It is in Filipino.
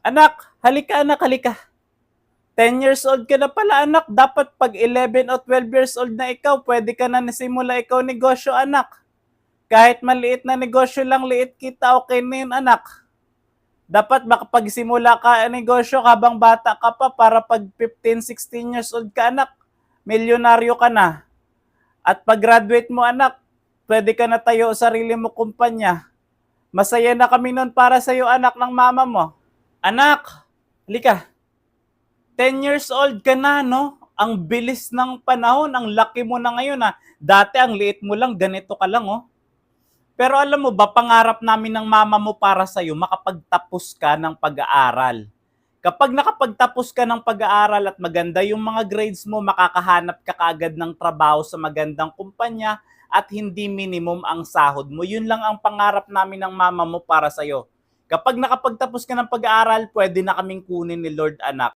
Anak, halika anak, halika. 10 years old ka na pala anak, dapat pag 11 o 12 years old na ikaw, pwede ka na nasimula ikaw negosyo anak. Kahit maliit na negosyo lang, liit kita, okay na yun anak. Dapat makapagsimula ka negosyo habang bata ka pa para pag 15, 16 years old ka anak, milyonaryo ka na. At pag graduate mo anak, pwede ka na tayo sarili mo kumpanya. Masaya na kami nun para sa'yo anak ng mama mo. Anak, halika. 10 years old ka na, no? Ang bilis ng panahon, ang laki mo na ngayon, ha? Dati, ang liit mo lang, ganito ka lang, oh. Pero alam mo ba, pangarap namin ng mama mo para sa'yo, makapagtapos ka ng pag-aaral. Kapag nakapagtapos ka ng pag-aaral at maganda yung mga grades mo, makakahanap ka kaagad ng trabaho sa magandang kumpanya at hindi minimum ang sahod mo. Yun lang ang pangarap namin ng mama mo para sa'yo. Kapag nakapagtapos ka ng pag-aaral, pwede na kaming kunin ni Lord anak.